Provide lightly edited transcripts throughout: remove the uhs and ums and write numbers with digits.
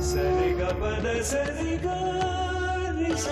ಸರಿಗಮನ ಸರಿಗಾರಿಸ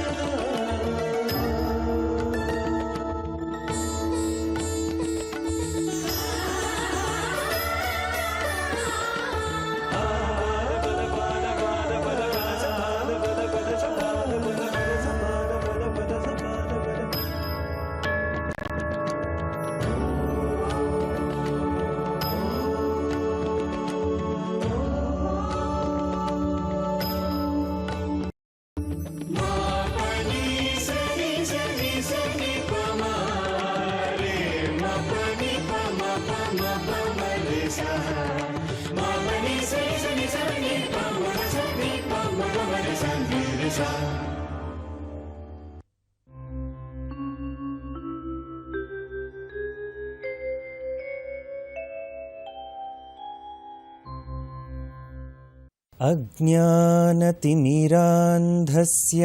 ಅಜ್ಞಾನತಿಮಿರಾಂಧಸ್ಯ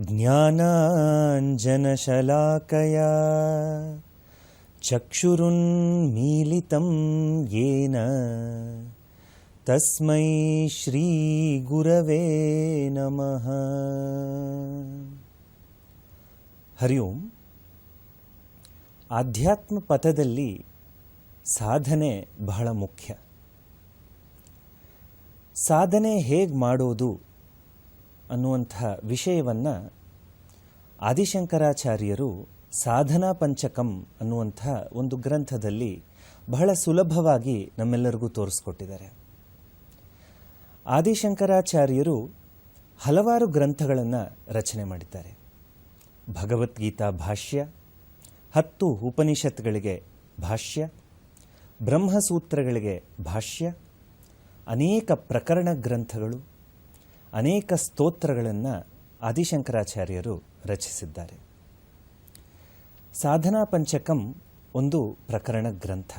ಜ್ಞಾನಾಂಜನಶಲಾಕಯಾ ಚಕ್ಷುರುನ್ಮೀಲಿತಂ ಯೇನ ತಸ್ಮೈ ಶ್ರೀ ಗುರವೇ ನಮಃ. ಹರಿ ಓಂ. ಆಧ್ಯಾತ್ಮ ಪಥದಲ್ಲಿ ಸಾಧನೆ ಬಹಳ ಮುಖ್ಯ. ಸಾಧನೆ ಹೇಗೆ ಮಾಡೋದು ಅನ್ನುವಂಥ ವಿಷಯವನ್ನು ಆದಿಶಂಕರಾಚಾರ್ಯರು ಸಾಧನಾ ಪಂಚಕಂ ಅನ್ನುವಂಥ ಒಂದು ಗ್ರಂಥದಲ್ಲಿ ಬಹಳ ಸುಲಭವಾಗಿ ನಮ್ಮೆಲ್ಲರಿಗೂ ತೋರಿಸ್ಕೊಟ್ಟಿದ್ದಾರೆ. ಆದಿಶಂಕರಾಚಾರ್ಯರು ಹಲವಾರು ಗ್ರಂಥಗಳನ್ನು ರಚನೆ ಮಾಡಿದ್ದಾರೆ. ಭಗವದ್ಗೀತಾ ಭಾಷ್ಯ, 10 ಉಪನಿಷತ್ಗಳಿಗೆ ಭಾಷ್ಯ, ಬ್ರಹ್ಮಸೂತ್ರಗಳಿಗೆ ಭಾಷ್ಯ, ಅನೇಕ ಪ್ರಕರಣ ಗ್ರಂಥಗಳು, ಅನೇಕ ಸ್ತೋತ್ರಗಳನ್ನು ಆದಿಶಂಕರಾಚಾರ್ಯರು ರಚಿಸಿದ್ದಾರೆ. ಸಾಧನಾ ಪಂಚಕಂ ಒಂದು ಪ್ರಕರಣ ಗ್ರಂಥ.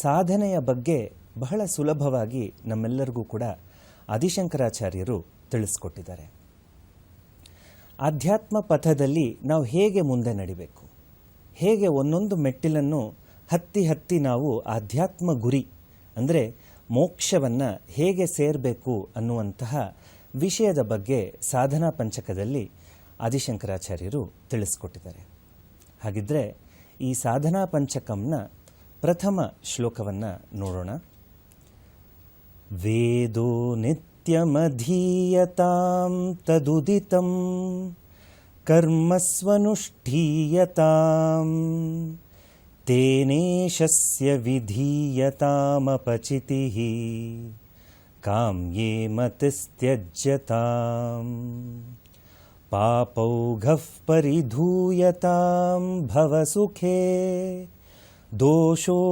ಸಾಧನೆಯ ಬಗ್ಗೆ ಬಹಳ ಸುಲಭವಾಗಿ ನಮ್ಮೆಲ್ಲರಿಗೂ ಕೂಡ ಆದಿಶಂಕರಾಚಾರ್ಯರು ತಿಳಿಸ್ಕೊಟ್ಟಿದ್ದಾರೆ. ಆಧ್ಯಾತ್ಮ ಪಥದಲ್ಲಿ ನಾವು ಹೇಗೆ ಮುಂದೆ ನಡಿಬೇಕು, ಹೇಗೆ ಒಂದೊಂದು ಮೆಟ್ಟಿಲನ್ನು ಹತ್ತಿ ನಾವು ಆಧ್ಯಾತ್ಮ ಗುರಿ ಅಂದರೆ ಮೋಕ್ಷವನ್ನು ಹೇಗೆ ಸೇರಬೇಕು ಅನ್ನುವಂತಹ ವಿಷಯದ ಬಗ್ಗೆ ಸಾಧನಾ ಪಂಚಕದಲ್ಲಿ ಆದಿಶಂಕರಾಚಾರ್ಯರು ತಿಳಿಸ್ಕೊಟ್ಟಿದ್ದಾರೆ. ಹಾಗಿದ್ದರೆ ಈ ಸಾಧನಾ ಪಂಚಕಂನ ಪ್ರಥಮ ಶ್ಲೋಕವನ್ನು ನೋಡೋಣ. ವೇದೋ ನಿತ್ಯಮಧೀಯತಾಂ ತದುದಿತಂ ಕರ್ಮಸ್ವನುಷ್ಠೀಯತಾಂ ತೇನೇಶಸ್ಯ ವಿಧೀಯತಾಮಪಚಿತಿಃ ಕಾಮ್ಯೇ ಮತಿಸ್ತ್ಯಜ್ಯತಾಂ ಪಾಪೌಘಃ ಪರಿಧೂಯತಾಂ ಭವಸುಖೇ ದೋಷೋನುಸಂಧೀಯತಾಂ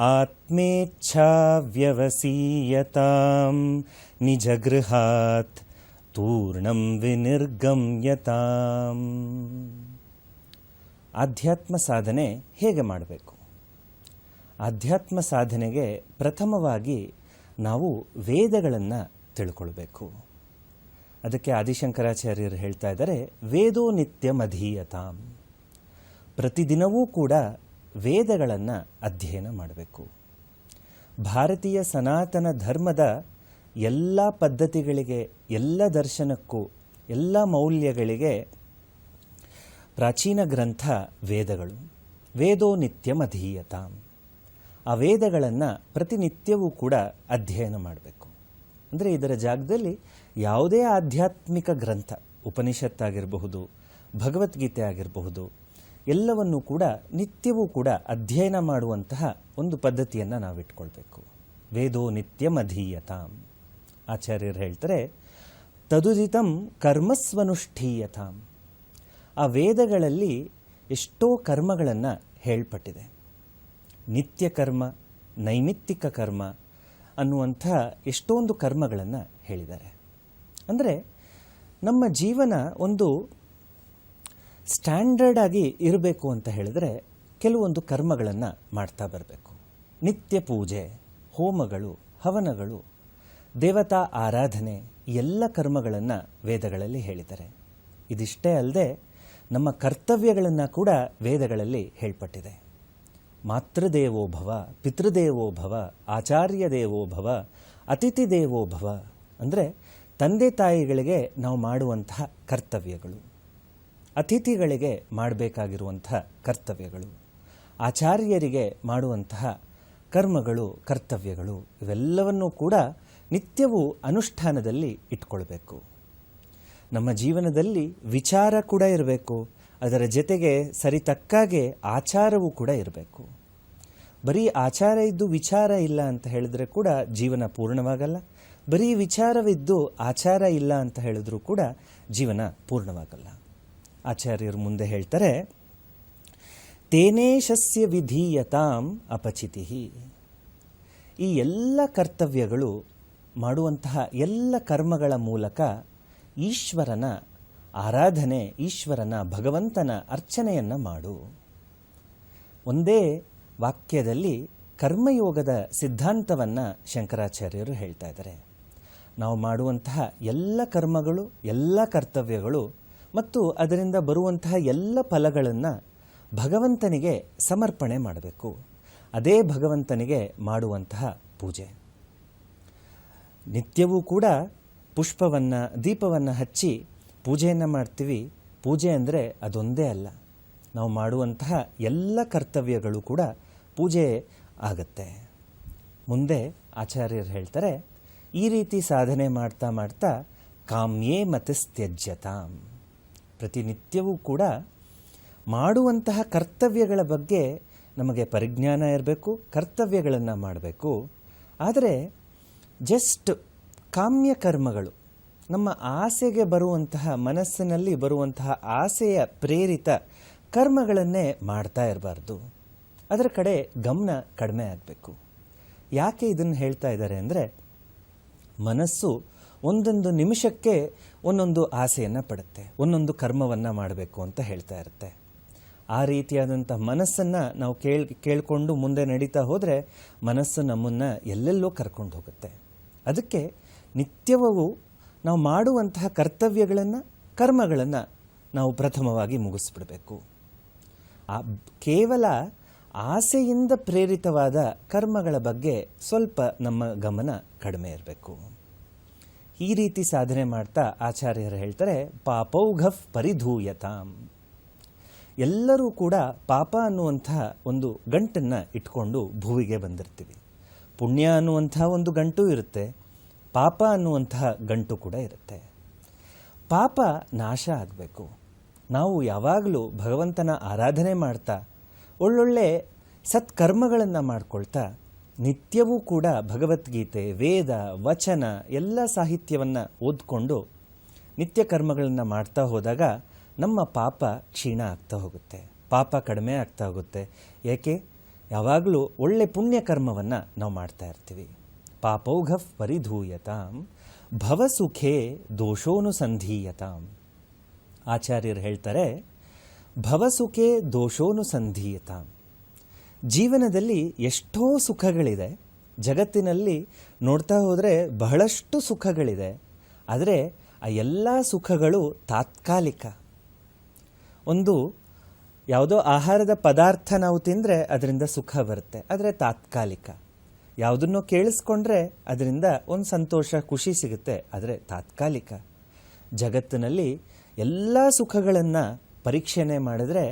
ಆತ್ಮೇಚ್ಛಾವ್ಯವಸೀಯತಾಂ ನಿಜಗೃಹಾತ್ ತೂರ್ಣಂ ವಿನಿರ್ಗಮ್ಯತಾಂ. ಆಧ್ಯಾತ್ಮ ಸಾಧನೆ ಹೇಗೆ ಮಾಡಬೇಕು? ಆಧ್ಯಾತ್ಮ ಸಾಧನೆಗೆ ಪ್ರಥಮವಾಗಿ ನಾವು ವೇದಗಳನ್ನು ತಿಳ್ಕೊಳ್ಬೇಕು. ಅದಕ್ಕೆ ಆದಿಶಂಕರಾಚಾರ್ಯರು ಹೇಳ್ತಾ ಇದ್ದಾರೆ, ವೇದೋ ನಿತ್ಯಮಧೀಯತಾಂ. ಪ್ರತಿದಿನವೂ ಕೂಡ ವೇದಗಳನ್ನು ಅಧ್ಯಯನ ಮಾಡಬೇಕು. ಭಾರತೀಯ ಸನಾತನ ಧರ್ಮದ ಎಲ್ಲ ಪದ್ಧತಿಗಳಿಗೆ, ಎಲ್ಲ ದರ್ಶನಕ್ಕೂ, ಎಲ್ಲ ಮೌಲ್ಯಗಳಿಗೆ ಪ್ರಾಚೀನ ಗ್ರಂಥ ವೇದಗಳು. ವೇದೋ ನಿತ್ಯಮಧೀಯತಾಂ. ಆ ವೇದಗಳನ್ನು ಪ್ರತಿನಿತ್ಯವೂ ಕೂಡ ಅಧ್ಯಯನ ಮಾಡಬೇಕು. ಅಂದರೆ ಇದರ ಜಾಗದಲ್ಲಿ ಯಾವುದೇ ಆಧ್ಯಾತ್ಮಿಕ ಗ್ರಂಥ, ಉಪನಿಷತ್ತಾಗಿರಬಹುದು, ಭಗವದ್ಗೀತೆ ಆಗಿರಬಹುದು, ಎಲ್ಲವನ್ನೂ ಕೂಡ ನಿತ್ಯವೂ ಕೂಡ ಅಧ್ಯಯನ ಮಾಡುವಂತಹ ಒಂದು ಪದ್ಧತಿಯನ್ನು ನಾವಿಟ್ಕೊಳ್ಬೇಕು. ವೇದೋ ನಿತ್ಯಮಧೀಯತಾಂ. ಆಚಾರ್ಯರು ಹೇಳ್ತಾರೆ, ತದುದಿತಂ ಕರ್ಮಸ್ವನುಷ್ಠೀಯತಾಂ. ಆ ವೇದಗಳಲ್ಲಿ ಎಷ್ಟೋ ಕರ್ಮಗಳನ್ನು ಹೇಳ್ಪಟ್ಟಿದೆ. ನಿತ್ಯ ಕರ್ಮ, ನೈಮಿತ್ತಿಕ ಕರ್ಮ ಅನ್ನುವಂಥ ಎಷ್ಟೊಂದು ಕರ್ಮಗಳನ್ನು ಹೇಳಿದ್ದಾರೆ. ಅಂದರೆ ನಮ್ಮ ಜೀವನ ಒಂದು ಸ್ಟ್ಯಾಂಡರ್ಡ್ ಆಗಿ ಇರಬೇಕು ಅಂತ ಹೇಳಿದ್ರೆ ಕೆಲವೊಂದು ಕರ್ಮಗಳನ್ನು ಮಾಡ್ತಾ ಬರಬೇಕು. ನಿತ್ಯ ಪೂಜೆ, ಹೋಮಗಳು, ಹವನಗಳು, ದೇವತಾ ಆರಾಧನೆ, ಎಲ್ಲ ಕರ್ಮಗಳನ್ನು ವೇದಗಳಲ್ಲಿ ಹೇಳಿದ್ದಾರೆ. ಇದಿಷ್ಟೇ ಅಲ್ಲದೆ ನಮ್ಮ ಕರ್ತವ್ಯಗಳನ್ನು ಕೂಡ ವೇದಗಳಲ್ಲಿ ಹೇಳ್ಪಟ್ಟಿದೆ. ಮಾತೃದೇವೋ ಭವ, ಪಿತೃದೇವೋ ಭವ, ಆಚಾರ್ಯ ದೇವೋ ಭವ, ಅತಿಥಿ ದೇವೋ ಭವ. ಅಂದರೆ ತಂದೆ ತಾಯಿಗಳಿಗೆ ನಾವು ಮಾಡುವಂತಹ ಕರ್ತವ್ಯಗಳು, ಅತಿಥಿಗಳಿಗೆ ಮಾಡಬೇಕಾಗಿರುವಂತಹ ಕರ್ತವ್ಯಗಳು, ಆಚಾರ್ಯರಿಗೆ ಮಾಡುವಂತಹ ಕರ್ಮಗಳು, ಕರ್ತವ್ಯಗಳು, ಇವೆಲ್ಲವನ್ನೂ ಕೂಡ ನಿತ್ಯವೂ ಅನುಷ್ಠಾನದಲ್ಲಿ ಇಟ್ಕೊಳ್ಬೇಕು. ನಮ್ಮ ಜೀವನದಲ್ಲಿ ವಿಚಾರ ಕೂಡ ಇರಬೇಕು, ಅದರ ಜೊತೆಗೆ ಸರಿತಕ್ಕಾಗೆ ಆಚಾರವೂ ಕೂಡ ಇರಬೇಕು. ಬರೀ ಆಚಾರ ಇದ್ದು ವಿಚಾರ ಇಲ್ಲ ಅಂತ ಹೇಳಿದ್ರೆ ಕೂಡ ಜೀವನ ಪೂರ್ಣವಾಗಲ್ಲ. ಬರೀ ವಿಚಾರವಿದ್ದು ಆಚಾರ ಇಲ್ಲ ಅಂತ ಹೇಳಿದ್ರೂ ಕೂಡ ಜೀವನ ಪೂರ್ಣವಾಗಲ್ಲ. ಆಚಾರ್ಯರು ಮುಂದೆ ಹೇಳ್ತಾರೆ, ತೇನೇಶಸ್ಯ ವಿಧೀಯತಾಂ ಅಪಚಿತಿ. ಈ ಎಲ್ಲ ಕರ್ತವ್ಯಗಳು, ಮಾಡುವಂತಹ ಎಲ್ಲ ಕರ್ಮಗಳ ಮೂಲಕ ಈಶ್ವರನ ಆರಾಧನೆ, ಈಶ್ವರನ ಭಗವಂತನ ಅರ್ಚನೆಯನ್ನು ಮಾಡು. ಒಂದೇ ವಾಕ್ಯದಲ್ಲಿ ಕರ್ಮಯೋಗದ ಸಿದ್ಧಾಂತವನ್ನು ಶಂಕರಾಚಾರ್ಯರು ಹೇಳ್ತಾ ಇದ್ದಾರೆ. ನಾವು ಮಾಡುವಂತಹ ಎಲ್ಲ ಕರ್ಮಗಳು, ಎಲ್ಲ ಕರ್ತವ್ಯಗಳು ಮತ್ತು ಅದರಿಂದ ಬರುವಂತಹ ಎಲ್ಲ ಫಲಗಳನ್ನು ಭಗವಂತನಿಗೆ ಸಮರ್ಪಣೆ ಮಾಡಬೇಕು. ಅದೇ ಭಗವಂತನಿಗೆ ಮಾಡುವಂತಹ ಪೂಜೆ. ನಿತ್ಯವೂ ಕೂಡ ಪುಷ್ಪವನ್ನು, ದೀಪವನ್ನು ಹಚ್ಚಿ ಪೂಜೆಯನ್ನು ಮಾಡ್ತೀವಿ. ಪೂಜೆ ಅಂದರೆ ಅದೊಂದೇ ಅಲ್ಲ, ನಾವು ಮಾಡುವಂತಹ ಎಲ್ಲ ಕರ್ತವ್ಯಗಳು ಕೂಡ ಪೂಜೆ ಆಗತ್ತೆ. ಮುಂದೆ ಆಚಾರ್ಯರು ಹೇಳ್ತಾರೆ, ಈ ರೀತಿ ಸಾಧನೆ ಮಾಡ್ತಾ ಮಾಡ್ತಾ ಕಾಮ್ಯೇ ಮತಸ್ತ್ಯಜ್ಯತಾಂ. ಪ್ರತಿನಿತ್ಯವೂ ಕೂಡ ಮಾಡುವಂತಹ ಕರ್ತವ್ಯಗಳ ಬಗ್ಗೆ ನಮಗೆ ಪರಿಜ್ಞಾನ ಇರಬೇಕು, ಕರ್ತವ್ಯಗಳನ್ನು ಮಾಡಬೇಕು. ಆದರೆ ಜಸ್ಟ್ ಕಾಮ್ಯ ಕರ್ಮಗಳು, ನಮ್ಮ ಆಸೆಗೆ ಬರುವಂತಹ, ಮನಸ್ಸಿನಲ್ಲಿ ಬರುವಂತಹ ಆಸೆಯ ಪ್ರೇರಿತ ಕರ್ಮಗಳನ್ನೇ ಮಾಡ್ತಾ ಇರಬಾರ್ದು. ಅದರ ಕಡೆ ಗಮನ ಕಡಿಮೆ ಆಗಬೇಕು. ಯಾಕೆ ಇದನ್ನು ಹೇಳ್ತಾ ಇದ್ದಾರೆ ಅಂದರೆ, ಮನಸ್ಸು ಒಂದೊಂದು ನಿಮಿಷಕ್ಕೆ ಒಂದೊಂದು ಆಸೆಯನ್ನು ಪಡುತ್ತೆ, ಒಂದೊಂದು ಕರ್ಮವನ್ನು ಮಾಡಬೇಕು ಅಂತ ಹೇಳ್ತಾ ಇರುತ್ತೆ. ಆ ರೀತಿಯಾದಂಥ ಮನಸ್ಸನ್ನು ನಾವು ಕೇಳಿಕೊಂಡು ಮುಂದೆ ನಡೀತಾ ಹೋದರೆ ಮನಸ್ಸು ನಮ್ಮನ್ನು ಎಲ್ಲೆಲ್ಲೋ ಕರ್ಕೊಂಡು ಹೋಗುತ್ತೆ. ಅದಕ್ಕೆ ನಿತ್ಯವೂ ನಾವು ಮಾಡುವಂತಹ ಕರ್ತವ್ಯಗಳನ್ನು, ಕರ್ಮಗಳನ್ನು ನಾವು ಪ್ರಥಮವಾಗಿ ಮುಗಿಸ್ಬಿಡಬೇಕು. ಕೇವಲ ಆಸೆಯಿಂದ ಪ್ರೇರಿತವಾದ ಕರ್ಮಗಳ ಬಗ್ಗೆ ಸ್ವಲ್ಪ ನಮ್ಮ ಗಮನ ಕಡಿಮೆ ಇರಬೇಕು. ಈ ರೀತಿ ಸಾಧನೆ ಮಾಡ್ತಾ ಆಚಾರ್ಯರು ಹೇಳ್ತಾರೆ, ಪಾಪೌಘಃ ಪರಿಧೂಯತಾಂ. ಎಲ್ಲರೂ ಕೂಡ ಪಾಪ ಅನ್ನುವಂತಹ ಒಂದು ಗಂಟನ್ನು ಇಟ್ಕೊಂಡು ಭೂವಿಗೆ ಬಂದಿರ್ತೀವಿ. ಪುಣ್ಯ ಅನ್ನುವಂತಹ ಒಂದು ಗಂಟು ಇರುತ್ತೆ, ಪಾಪ ಅನ್ನುವಂತಹ ಗಂಟು ಕೂಡ ಇರುತ್ತೆ. ಪಾಪ ನಾಶ ಆಗಬೇಕು. ನಾವು ಯಾವಾಗಲೂ ಭಗವಂತನ ಆರಾಧನೆ ಮಾಡ್ತಾ, ಒಳ್ಳೊಳ್ಳೆ ಸತ್ಕರ್ಮಗಳನ್ನು ಮಾಡ್ಕೊಳ್ತಾ, ನಿತ್ಯವೂ ಕೂಡ ಭಗವದ್ಗೀತೆ, ವೇದ, ವಚನ ಎಲ್ಲ ಸಾಹಿತ್ಯವನ್ನು ಓದ್ಕೊಂಡು ನಿತ್ಯ ಕರ್ಮಗಳನ್ನು ಮಾಡ್ತಾ ಹೋದಾಗ ನಮ್ಮ ಪಾಪ ಕ್ಷೀಣ ಆಗ್ತಾ ಹೋಗುತ್ತೆ, ಪಾಪ ಕಡಿಮೆ ಆಗ್ತಾ ಹೋಗುತ್ತೆ. ಏಕೆ? ಯಾವಾಗಲೂ ಒಳ್ಳೆ ಪುಣ್ಯ ಕರ್ಮವನ್ನು ನಾವು ಮಾಡ್ತಾ ಇರ್ತೀವಿ. ಪಾಪೌಘಃ ಪರಿಧೂಯತಾಂ ಭವಸುಖೇ ದೋಷೋನುಸಂಧೀಯತಾಂ. ಆಚಾರ್ಯರು ಹೇಳ್ತಾರೆ, ಭವಸುಖೇ ದೋಷೋನುಸಂಧೀಯತಾಂ. ಜೀವನದಲ್ಲಿ ಎಷ್ಟೋ ಸುಖಗಳಿದೆ, ಜಗತ್ತಿನಲ್ಲಿ ನೋಡ್ತಾ ಹೋದರೆ ಬಹಳಷ್ಟು ಸುಖಗಳಿದೆ. ಆದರೆ ಆ ಎಲ್ಲ ಸುಖಗಳು ತಾತ್ಕಾಲಿಕ. ಒಂದು ಯಾವುದೋ ಆಹಾರದ ಪದಾರ್ಥ ನಾವು ತಿಂದರೆ ಅದರಿಂದ ಸುಖ ಬರುತ್ತೆ, ಆದರೆ ತಾತ್ಕಾಲಿಕ. ಯಾವುದನ್ನೋ ಕೇಳಿಸ್ಕೊಂಡ್ರೆ ಅದರಿಂದ ಒಂದು ಸಂತೋಷ, ಖುಷಿ ಸಿಗುತ್ತೆ, ಆದರೆ ತಾತ್ಕಾಲಿಕ. ಜಗತ್ತಿನಲ್ಲಿ ಎಲ್ಲ ಸುಖಗಳನ್ನು ಪರೀಕ್ಷಣೆ ಮಾಡಿದ್ರೆ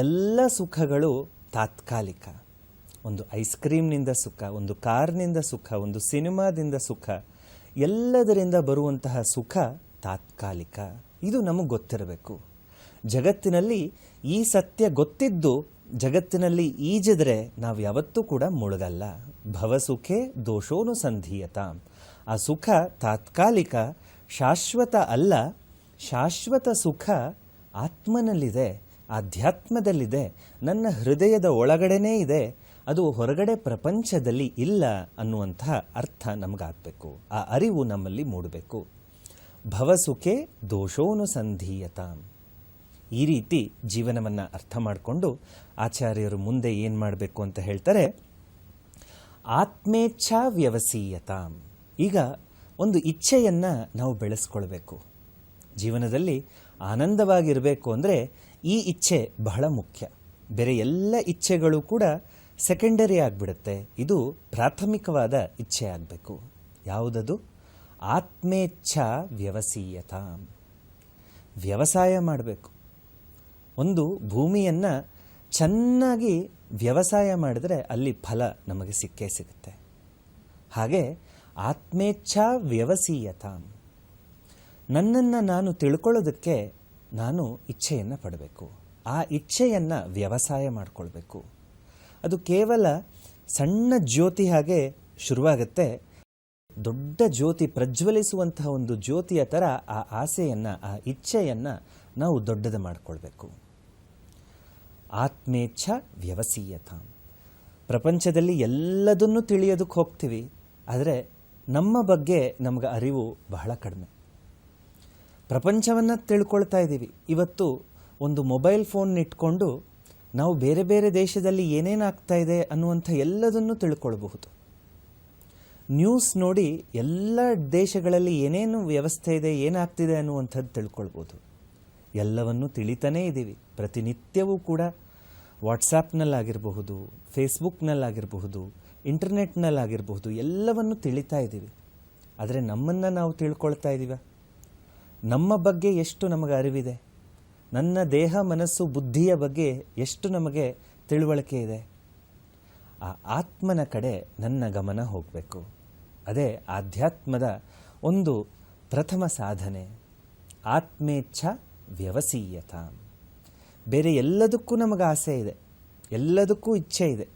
ಎಲ್ಲ ಸುಖಗಳು ತಾತ್ಕಾಲಿಕ. ಒಂದು ಐಸ್ ಕ್ರೀಮ್ನಿಂದ ಸುಖ, ಒಂದು ಕಾರ್ನಿಂದ ಸುಖ, ಒಂದು ಸಿನಿಮಾದಿಂದ ಸುಖ, ಎಲ್ಲದರಿಂದ ಬರುವಂತಹ ಸುಖ ತಾತ್ಕಾಲಿಕ. ಇದು ನಮಗೆ ಗೊತ್ತಿರಬೇಕು. ಜಗತ್ತಿನಲ್ಲಿ ಈ ಸತ್ಯ ಗೊತ್ತಿದ್ದು ಜಗತ್ತಿನಲ್ಲಿ ಈಜಿದ್ರೆ ನಾವು ಯಾವತ್ತೂ ಕೂಡ ಮುಳುಗಲ್ಲ. ಭವಸುಖೇ ದೋಷೋನುಸಂಧೀಯತಾಂ. ಆ ಸುಖ ತಾತ್ಕಾಲಿಕ, ಶಾಶ್ವತ ಅಲ್ಲ. ಶಾಶ್ವತ ಸುಖ ಆತ್ಮನಲ್ಲಿದೆ, ಆಧ್ಯಾತ್ಮದಲ್ಲಿದೆ, ನನ್ನ ಹೃದಯದ ಒಳಗಡೆನೇ ಇದೆ. ಅದು ಹೊರಗಡೆ ಪ್ರಪಂಚದಲ್ಲಿ ಇಲ್ಲ ಅನ್ನುವಂತಹ ಅರ್ಥ ನಮಗಾಗಬೇಕು. ಆ ಅರಿವು ನಮ್ಮಲ್ಲಿ ಮೂಡಬೇಕು. ಭವಸುಖೇ ದೋಷೋನುಸಂಧೀಯತಾಂ. ಈ ರೀತಿ ಜೀವನವನ್ನು ಅರ್ಥ ಮಾಡಿಕೊಂಡು ಆಚಾರ್ಯರು ಮುಂದೆ ಏನು ಮಾಡಬೇಕು ಅಂತ ಹೇಳ್ತಾರೆ, ಆತ್ಮೇಚ್ಛಾ ವ್ಯವಸೀಯತಾಂ. ಈಗ ಒಂದು ಇಚ್ಛೆಯನ್ನು ನಾವು ಬೆಳೆಸ್ಕೊಳ್ಬೇಕು. ಜೀವನದಲ್ಲಿ ಆನಂದವಾಗಿರಬೇಕು ಅಂದರೆ ಈ ಇಚ್ಛೆ ಬಹಳ ಮುಖ್ಯ. ಬೇರೆ ಎಲ್ಲ ಇಚ್ಛೆಗಳು ಕೂಡ ಸೆಕೆಂಡರಿ ಆಗಿಬಿಡುತ್ತೆ. ಇದು ಪ್ರಾಥಮಿಕವಾದ ಇಚ್ಛೆ ಆಗಬೇಕು. ಯಾವುದದು? ಆತ್ಮೇಚ್ಛಾ ವ್ಯವಸೀಯತ. ವ್ಯವಸಾಯ ಮಾಡಬೇಕು. ಒಂದು ಭೂಮಿಯನ್ನು ಚೆನ್ನಾಗಿ ವ್ಯವಸಾಯ ಮಾಡಿದ್ರೆ ಅಲ್ಲಿ ಫಲ ನಮಗೆ ಸಿಕ್ಕೇ ಸಿಗುತ್ತೆ. ಹಾಗೆ ಆತ್ಮೇಚ್ಛಾ ವ್ಯವಸೀಯತ, ನನ್ನನ್ನು ನಾನು ತಿಳ್ಕೊಳ್ಳೋದಕ್ಕೆ ನಾನು ಇಚ್ಛೆಯನ್ನು ಪಡಬೇಕು. ಆ ಇಚ್ಛೆಯನ್ನು ವ್ಯವಸಾಯ ಮಾಡಿಕೊಳ್ಬೇಕು. ಅದು ಕೇವಲ ಸಣ್ಣ ಜ್ಯೋತಿ ಹಾಗೆ ಶುರುವಾಗುತ್ತೆ. ದೊಡ್ಡ ಜ್ಯೋತಿ, ಪ್ರಜ್ವಲಿಸುವಂತಹ ಒಂದು ಜ್ಯೋತಿಯ ಥರ ಆ ಆಸೆಯನ್ನು, ಆ ಇಚ್ಛೆಯನ್ನು ನಾವು ದೊಡ್ಡದು ಮಾಡಿಕೊಳ್ಬೇಕು. ಆತ್ಮೇಚ್ಛ ವ್ಯವಸೀಯತ. ಪ್ರಪಂಚದಲ್ಲಿ ಎಲ್ಲದನ್ನೂ ತಿಳಿಯೋದಕ್ಕೆ ಹೋಗ್ತೀವಿ, ಆದರೆ ನಮ್ಮ ಬಗ್ಗೆ ನಮಗೆ ಅರಿವು ಬಹಳ ಕಡಿಮೆ. ಪ್ರಪಂಚವನ್ನು ತಿಳ್ಕೊಳ್ತಾ ಇದ್ದೀವಿ. ಇವತ್ತು ಒಂದು ಮೊಬೈಲ್ ಫೋನ್ ಇಟ್ಕೊಂಡು ನಾವು ಬೇರೆ ಬೇರೆ ದೇಶದಲ್ಲಿ ಏನೇನಾಗ್ತಾ ಇದೆ ಅನ್ನುವಂಥ ಎಲ್ಲದನ್ನೂ ತಿಳ್ಕೊಳ್ಬಹುದು. ನ್ಯೂಸ್ ನೋಡಿ ಎಲ್ಲ ದೇಶಗಳಲ್ಲಿ ಏನೇನು ವ್ಯವಸ್ಥೆ ಇದೆ, ಏನಾಗ್ತಿದೆ ಅನ್ನುವಂಥದ್ದು ತಿಳ್ಕೊಳ್ಬೋದು. ಎಲ್ಲವನ್ನೂ ತಿಳಿತಾನೇ ಇದ್ದೀವಿ. ಪ್ರತಿನಿತ್ಯವೂ ಕೂಡ ವಾಟ್ಸಾಪ್ನಲ್ಲಾಗಿರಬಹುದು, ಫೇಸ್ಬುಕ್ನಲ್ಲಾಗಿರಬಹುದು, ಇಂಟರ್ನೆಟ್ನಲ್ಲಾಗಿರಬಹುದು, ಎಲ್ಲವನ್ನು ತಿಳಿತಾ ಇದ್ದೀವಿ. ಆದರೆ ನಮ್ಮನ್ನು ನಾವು ತಿಳ್ಕೊಳ್ತಾ ಇದ್ದೀವ? ನಮ್ಮ ಬಗ್ಗೆ ಎಷ್ಟು ನಮಗೆ ಅರಿವಿದೆ? ನನ್ನ ದೇಹ, ಮನಸ್ಸು, ಬುದ್ಧಿಯ ಬಗ್ಗೆ ಎಷ್ಟು ನಮಗೆ ತಿಳುವಳಿಕೆ ಇದೆ? ಆ ಆತ್ಮನ ಕಡೆ ನನ್ನ ಗಮನ ಹೋಗಬೇಕು. ಅದೇ ಆಧ್ಯಾತ್ಮದ ಒಂದು ಪ್ರಥಮ ಸಾಧನೆ. ಆತ್ಮೇಚ್ಛ ವ್ಯವಸೀಯತ. ಬೇರೆ ಎಲ್ಲದಕ್ಕೂ ನಮಗೆ ಆಸೆ ಇದೆ, ಎಲ್ಲದಕ್ಕೂ ಇಚ್ಛೆ ಇದೆ.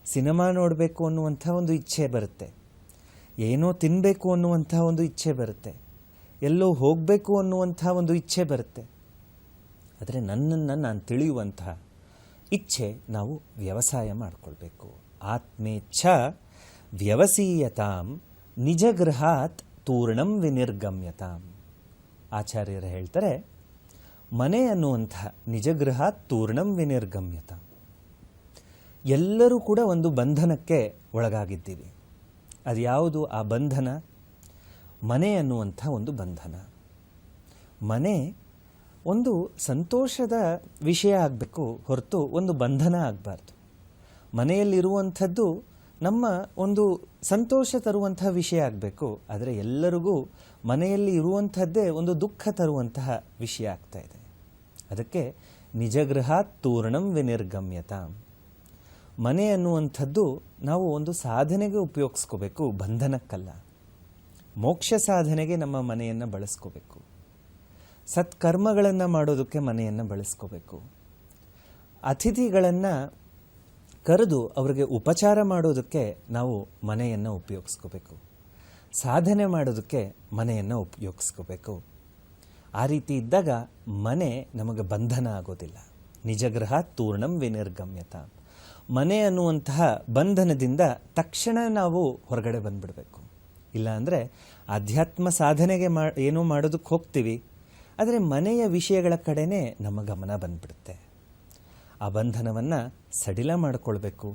ಸಿನಿಮಾ ನೋಡಬೇಕು ಅನ್ನುವಂಥ ಒಂದು ಇಚ್ಛೆ ಬರುತ್ತೆ, ಏನೋ ತಿನ್ನಬೇಕು ಅನ್ನುವಂಥ ಒಂದು ಇಚ್ಛೆ ಬರುತ್ತೆ, ಎಲ್ಲೋ ಹೋಗಬೇಕು ಅನ್ನುವಂಥ ಒಂದು ಇಚ್ಛೆ ಬರುತ್ತೆ. ಆದರೆ ನನ್ನನ್ನು ನಾನು ತಿಳಿಯುವಂತಹ ಇಚ್ಛೆ ನಾವು ವ್ಯವಸಾಯ ಮಾಡಿಕೊಳ್ಬೇಕು. ಆತ್ಮೇಚ್ಛ ವ್ಯವಸೀಯತಾಂ ನಿಜಗೃಹಾತ್ ತೂರ್ಣಂ ವಿನಿರ್ಗಮ್ಯತಾಂ. ಆಚಾರ್ಯರು ಹೇಳ್ತಾರೆ, ಮನೆ ಅನ್ನುವಂಥ ನಿಜಗೃಹಾತ್ ತೂರ್ಣಂ ವಿನಿರ್ಗಮ್ಯತಾಂ. ಎಲ್ಲರೂ ಕೂಡ ಒಂದು ಬಂಧನಕ್ಕೆ ಒಳಗಾಗಿದ್ದೀವಿ. ಅದು ಯಾವುದು ಆ ಬಂಧನ? ಮನೆ ಅನ್ನುವಂಥ ಒಂದು ಬಂಧನ. ಮನೆ ಒಂದು ಸಂತೋಷದ ವಿಷಯ ಆಗಬೇಕು ಹೊರತು ಒಂದು ಬಂಧನ ಆಗಬಾರ್ದು. ಮನೆಯಲ್ಲಿರುವಂಥದ್ದು ನಮ್ಮ ಒಂದು ಸಂತೋಷ ತರುವಂತಹ ವಿಷಯ ಆಗಬೇಕು. ಆದರೆ ಎಲ್ಲರಿಗೂ ಮನೆಯಲ್ಲಿ ಇರುವಂಥದ್ದೇ ಒಂದು ದುಃಖ ತರುವಂತಹ ವಿಷಯ ಆಗ್ತಾ ಇದೆ. ಅದಕ್ಕೆ ನಿಜಗೃಹಾತ್ ತೂರ್ಣಂ ವಿನಿರ್ಗಮ್ಯತಾಂ. ಮನೆ ಅನ್ನುವಂಥದ್ದು ನಾವು ಒಂದು ಸಾಧನೆಗೆ ಉಪಯೋಗಿಸ್ಕೋಬೇಕು, ಬಂಧನಕ್ಕಲ್ಲ. ಮೋಕ್ಷ ಸಾಧನೆಗೆ ನಮ್ಮ ಮನೆಯನ್ನು ಬಳಸ್ಕೋಬೇಕು. ಸತ್ಕರ್ಮಗಳನ್ನು ಮಾಡೋದಕ್ಕೆ ಮನೆಯನ್ನು ಬಳಸ್ಕೋಬೇಕು. ಅತಿಥಿಗಳನ್ನು ಕರೆದು ಅವರಿಗೆ ಉಪಚಾರ ಮಾಡೋದಕ್ಕೆ ನಾವು ಮನೆಯನ್ನು ಉಪಯೋಗಿಸ್ಕೋಬೇಕು. ಸಾಧನೆ ಮಾಡೋದಕ್ಕೆ ಮನೆಯನ್ನು ಉಪಯೋಗಿಸ್ಕೋಬೇಕು. ಆ ರೀತಿ ಇದ್ದಾಗ ಮನೆ ನಮಗೆ ಬಂಧನ ಆಗೋದಿಲ್ಲ. ನಿಜಗೃಹ ತೂರ್ಣಂ ವಿನಿರ್ಗಮ್ಯತ. ಮನೆ ಅನ್ನುವಂತಹ ಬಂಧನದಿಂದ ತಕ್ಷಣ ನಾವು ಹೊರಗಡೆ ಬಂದುಬಿಡಬೇಕು. ಇಲ್ಲಾಂದರೆ ಆಧ್ಯಾತ್ಮ ಸಾಧನೆಗೆ ಏನೋ ಮಾಡೋದಕ್ಕೆ ಹೋಗ್ತೀವಿ, ಆದರೆ ಮನೆಯ ವಿಷಯಗಳ ಕಡೆನೇ ನಮ್ಮ ಗಮನ ಬಂದುಬಿಡುತ್ತೆ. ಆ ಬಂಧನವನ್ನು ಸಡಿಲ ಮಾಡಿಕೊಳ್ಬೇಕು.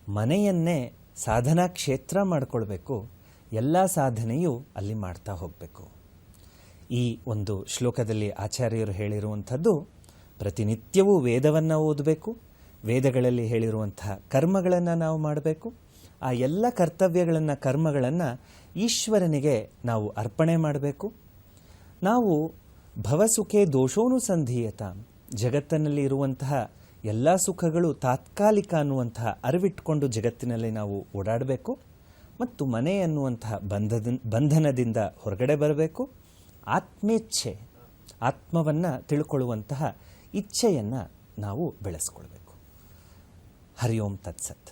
ಮನೆಯನ್ನೇ ಸಾಧನಾ ಕ್ಷೇತ್ರ ಮಾಡಿಕೊಳ್ಬೇಕು. ಎಲ್ಲ ಸಾಧನೆಯೂ ಅಲ್ಲಿ ಮಾಡ್ತಾ ಹೋಗಬೇಕು. ಈ ಒಂದು ಶ್ಲೋಕದಲ್ಲಿ ಆಚಾರ್ಯರು ಹೇಳಿರುವಂಥದ್ದು, ಪ್ರತಿನಿತ್ಯವೂ ವೇದವನ್ನು ಓದಬೇಕು, ವೇದಗಳಲ್ಲಿ ಹೇಳಿರುವಂತಹ ಕರ್ಮಗಳನ್ನು ನಾವು ಮಾಡಬೇಕು. ಆ ಎಲ್ಲ ಕರ್ತವ್ಯಗಳನ್ನು, ಕರ್ಮಗಳನ್ನು ಈಶ್ವರನಿಗೆ ನಾವು ಅರ್ಪಣೆ ಮಾಡಬೇಕು. ನಾವು ಭವಸುಖೇ ದೋಷೋನುಸಂಧೀಯತ, ಜಗತ್ತಿನಲ್ಲಿ ಇರುವಂತಹ ಎಲ್ಲ ಸುಖಗಳು ತಾತ್ಕಾಲಿಕ ಅನ್ನುವಂತಹ ಅರಿವಿಟ್ಕೊಂಡು ಜಗತ್ತಿನಲ್ಲಿ ನಾವು ಓಡಾಡಬೇಕು. ಮತ್ತು ಮನೆ ಅನ್ನುವಂತಹ ಬಂಧನದಿಂದ ಹೊರಗಡೆ ಬರಬೇಕು. ಆತ್ಮೇಚ್ಛೆ, ಆತ್ಮವನ್ನು ತಿಳ್ಕೊಳ್ಳುವಂತಹ ಇಚ್ಛೆಯನ್ನು ನಾವು ಬೆಳೆಸ್ಕೊಳ್ಬೇಕು. ಹರಿ ಓಂ ತತ್ಸತ್.